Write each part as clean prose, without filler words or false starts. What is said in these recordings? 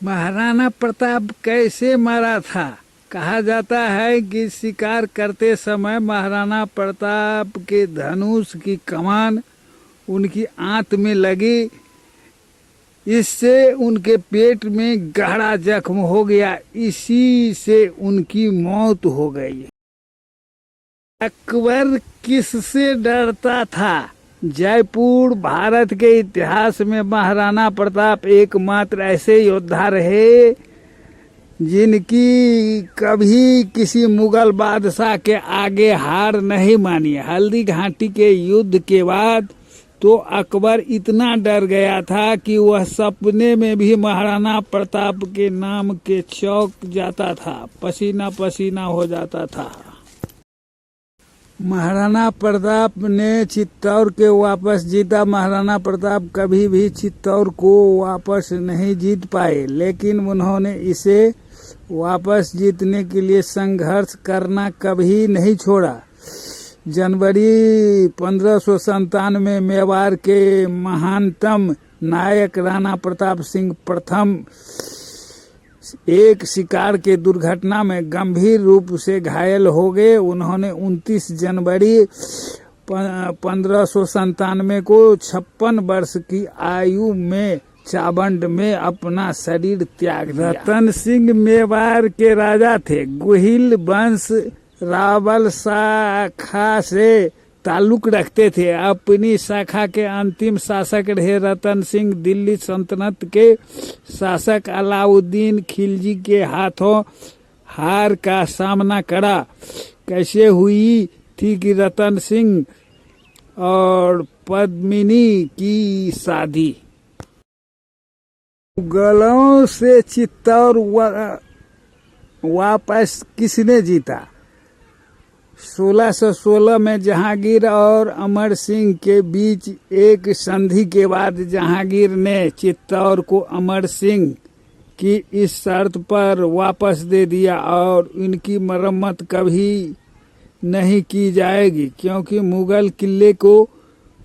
महाराणा प्रताप कैसे मरा था। कहा जाता है कि शिकार करते समय महाराणा प्रताप के धनुष की कमान उनकी आंत में लगी, इससे उनके पेट में गहरा जख्म हो गया, इसी से उनकी मौत हो गई। अकबर किससे डरता था। जयपुर भारत के इतिहास में महाराणा प्रताप एकमात्र ऐसे योद्धा रहे जिनकी कभी किसी मुगल बादशाह के आगे हार नहीं मानी। हल्दी घाटी के युद्ध के बाद तो अकबर इतना डर गया था कि वह सपने में भी महाराणा प्रताप के नाम के चौंक जाता था, पसीना पसीना हो जाता था। महाराणा प्रताप ने चित्तौड़ के वापस जीता। महाराणा प्रताप कभी भी चित्तौड़ को वापस नहीं जीत पाए, लेकिन उन्होंने इसे वापस जीतने के लिए संघर्ष करना कभी नहीं छोड़ा। जनवरी 1597 में मेवाड़ के महानतम नायक राणा प्रताप सिंह प्रथम एक शिकार के दुर्घटना में गंभीर रूप से घायल हो गए। उन्होंने 29 जनवरी 1597 को 56 वर्ष की आयु में चावंड में अपना शरीर त्याग दिया। रतन सिंह मेवाड़ के राजा थे। गुहिल वंश रावल शाखा से ताल्लुक रखते थे। अपनी शाखा के अंतिम शासक रहे रतन सिंह दिल्ली सल्तनत के शासक अलाउद्दीन खिलजी के हाथों हार का सामना करा। कैसे हुई थी कि रतन सिंह और पद्मिनी की शादी। मुगलों से चित्तौड़ वापस किसने जीता। 1616 में जहांगीर और अमर सिंह के बीच एक संधि के बाद जहांगीर ने चित्तौड़ को अमर सिंह की इस शर्त पर वापस दे दिया और इनकी मरम्मत कभी नहीं की जाएगी, क्योंकि मुगल किले को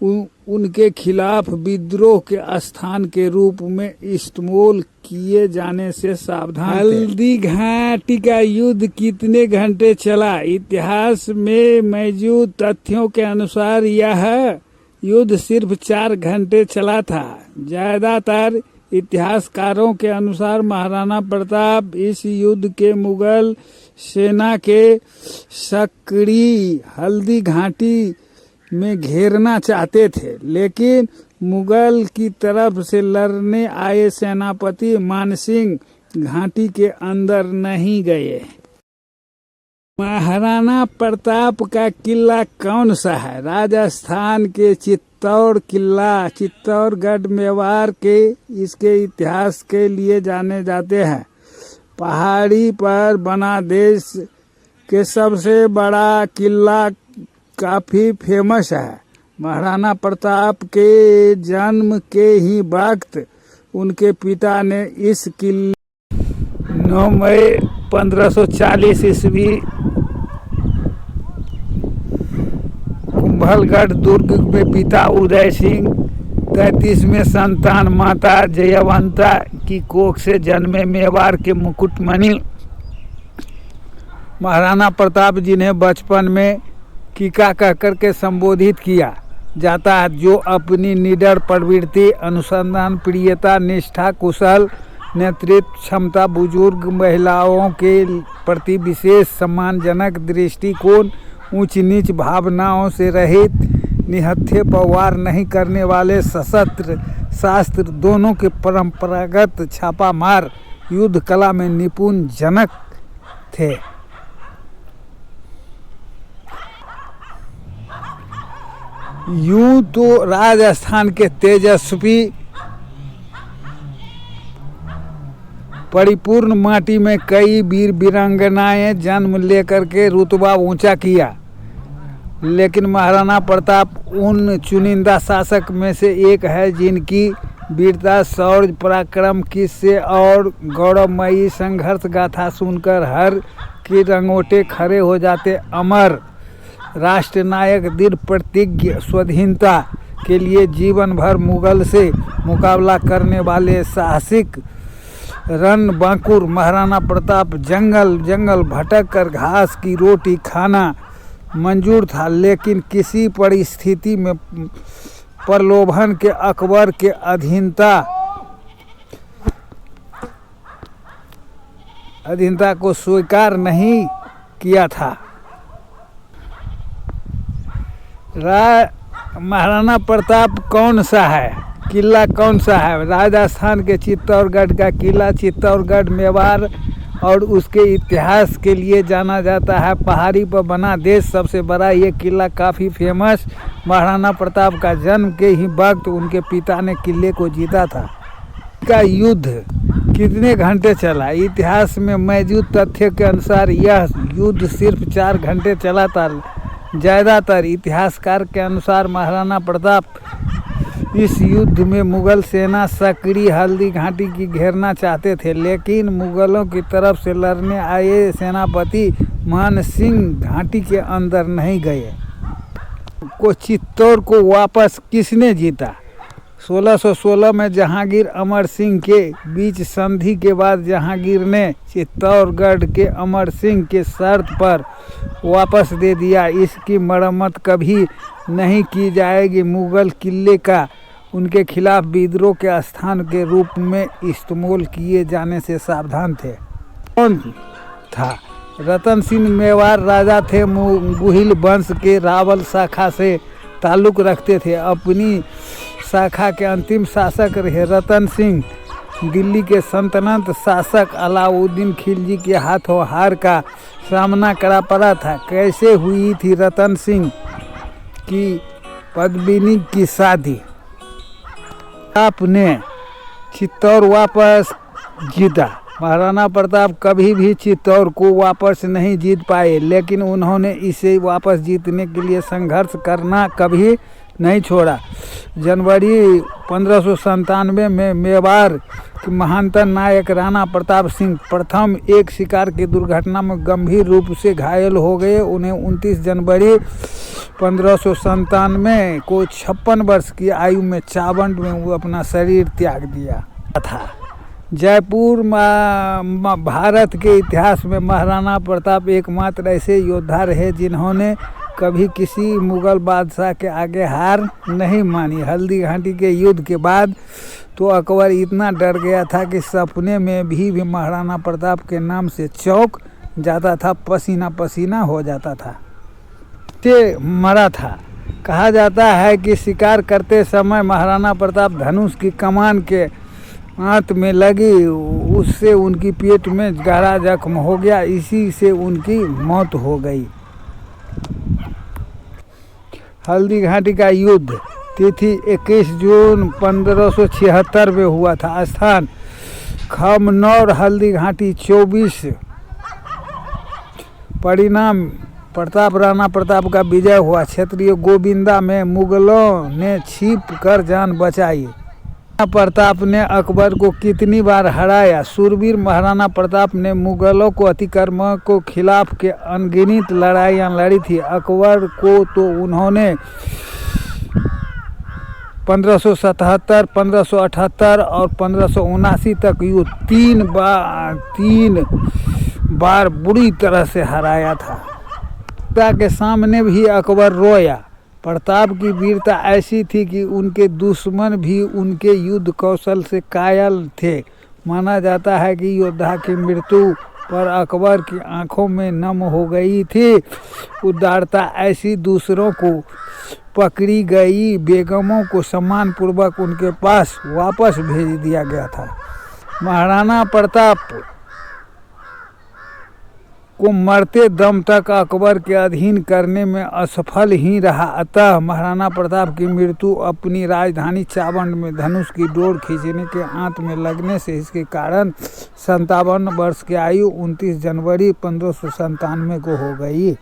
उनके खिलाफ विद्रोह के स्थान के रूप में इस्तेमाल किए जाने से सावधान थे। हल्दी घाटी का युद्ध कितने घंटे चला। इतिहास में मौजूद तथ्यों के अनुसार यह युद्ध सिर्फ 4 घंटे चला था। ज्यादातर इतिहासकारों के अनुसार महाराणा प्रताप इस युद्ध के मुगल सेना के सक्रिय हल्दी घाटी में घेरना चाहते थे, लेकिन मुगल की तरफ से लड़ने आए सेनापति मानसिंह घाटी के अंदर नहीं गए। महाराणा प्रताप का किला कौन सा है। राजस्थान के चित्तौड़ किला चित्तौड़गढ़ मेवाड़ के इसके इतिहास के लिए जाने जाते हैं। पहाड़ी पर बना देश के सबसे बड़ा किला काफी फेमस है। महाराणा प्रताप के जन्म के ही वक्त उनके पिता ने इस किले 9 मई 1540 ईस्वी कुंभलगढ़ दुर्ग में पिता उदय सिंह 33 में संतान माता जयवंता की कोख से जन्मे मेवाड़ के मुकुटमणि महाराणा प्रताप जिन्हें बचपन में कीका कहकर के संबोधित किया जाता है, जो अपनी निडर प्रवृत्ति, अनुसंधान प्रियता, निष्ठा, कुशल नेतृत्व क्षमता, बुजुर्ग महिलाओं के प्रति विशेष सम्मानजनक दृष्टिकोण, ऊंच नीच भावनाओं से रहित, निहत्थे पर वार नहीं करने वाले, सशस्त्र शास्त्र दोनों के परंपरागत छापामार युद्ध कला में निपुण जनक थे। यूं तो राजस्थान के तेजस्वी परिपूर्ण माटी में कई वीर वीरांगनाएं जन्म लेकर के रुतबा ऊंचा किया, लेकिन महाराणा प्रताप उन चुनिंदा शासक में से एक है जिनकी वीरता, शौर्य, पराक्रम, किस्से और गौरवमयी संघर्ष गाथा सुनकर हर के रंगोटे खड़े हो जाते। अमर राष्ट्र नायक, दृढ़ प्रतिज्ञ, स्वाधीनता के लिए जीवन भर मुगल से मुकाबला करने वाले साहसिक रन बांकुर महाराणा प्रताप जंगल जंगल भटक कर घास की रोटी खाना मंजूर था, लेकिन किसी परिस्थिति में प्रलोभन के अकबर के अधीनता को स्वीकार नहीं किया था। महाराणा प्रताप कौन सा है, किला कौन सा है? राजस्थान के चित्तौड़गढ़ का किला चित्तौड़गढ़ मेवाड़ और उसके इतिहास के लिए जाना जाता है। पहाड़ी पर बना देश सबसे बड़ा ये किला काफ़ी फेमस। महाराणा प्रताप का जन्म के ही वक्त उनके पिता ने किले को जीता था। का युद्ध कितने घंटे चला? इतिहास में मौजूद तथ्य के अनुसार यह युद्ध सिर्फ 4 घंटे चला था। ज़्यादातर इतिहासकार के अनुसार महाराणा प्रताप इस युद्ध में मुगल सेना सकरी हल्दी घाटी की घेरना चाहते थे, लेकिन मुगलों की तरफ से लड़ने आए सेनापति मान सिंह घाटी के अंदर नहीं गए। चित्तौड़ को वापस किसने जीता? 1616 में जहांगीर अमर सिंह के बीच संधि के बाद जहांगीर ने चित्तौड़गढ़ के अमर सिंह के शर्त पर वापस दे दिया। इसकी मरम्मत कभी नहीं की जाएगी। मुगल किले का उनके खिलाफ विद्रोह के स्थान के रूप में इस्तेमाल किए जाने से सावधान थे। कौन था? रतन सिंह मेवाड़ राजा थे। गुहिल वंश के रावल शाखा से ताल्लुक़ रखते थे। अपनी शाखा के अंतिम शासक रहे रतन सिंह दिल्ली के सल्तनत शासक अलाउद्दीन खिलजी के हाथों हार का सामना करा पड़ा था। कैसे हुई थी रतन सिंह की पद्मिनी की शादी? आपने चित्तौड़ वापस जीता। महाराणा प्रताप कभी भी चित्तौड़ को वापस नहीं जीत पाए, लेकिन उन्होंने इसे वापस जीतने के लिए संघर्ष करना कभी नहीं छोड़ा। जनवरी 1597 में मेवाड़ के महानतम नायक राणा प्रताप सिंह प्रथम एक शिकार की दुर्घटना में गंभीर रूप से घायल हो गए। उन्हें 29 जनवरी 1597 को 56 वर्ष की आयु में चावंड में वो अपना शरीर त्याग दिया था। जयपुर भारत के इतिहास में महाराणा प्रताप एकमात्र ऐसे योद्धा रहे जिन्होंने कभी किसी मुगल बादशाह के आगे हार नहीं मानी। हल्दी घाटी के युद्ध के बाद तो अकबर इतना डर गया था कि सपने में भी महाराणा प्रताप के नाम से चौंक जाता था, पसीना पसीना हो जाता था। ते मरा था। कहा जाता है कि शिकार करते समय महाराणा प्रताप धनुष की कमान के हाथ में लगी, उससे उनकी पेट में गहरा जख्म हो गया। इसी से उनकी मौत हो गई। हल्दी घाटी का युद्ध तिथि 21 जून 1576 में हुआ था। स्थान खमनौर। हल्दी घाटी 24। परिणाम राणा प्रताप का विजय हुआ। क्षेत्रीय गोविंदा में मुगलों ने छिप कर जान बचाई। प्रताप ने अकबर को कितनी बार हराया? सूरवीर महाराणा प्रताप ने मुगलों को अतिक्रमण को खिलाफ के अनगिनत लड़ाइयाँ लड़ी थी। अकबर को तो उन्होंने 1577, 1578 और 1579 तक युद्ध तीन बार बुरी तरह से हराया था। के सामने भी अकबर रोया। प्रताप की वीरता ऐसी थी कि उनके दुश्मन भी उनके युद्ध कौशल से कायल थे। माना जाता है कि योद्धा की मृत्यु पर अकबर की आंखों में नम हो गई थी। उदारता ऐसी दूसरों को पकड़ी गई बेगमों को सम्मानपूर्वक उनके पास वापस भेज दिया गया था। महाराणा प्रताप को मरते दम तक अकबर के अधीन करने में असफल ही रहा। अतः महाराणा प्रताप की मृत्यु अपनी राजधानी चावंड में धनुष की डोर खींचने के हाथ में लगने से इसके कारण 57 वर्ष की आयु 29 जनवरी 1597 को हो गई।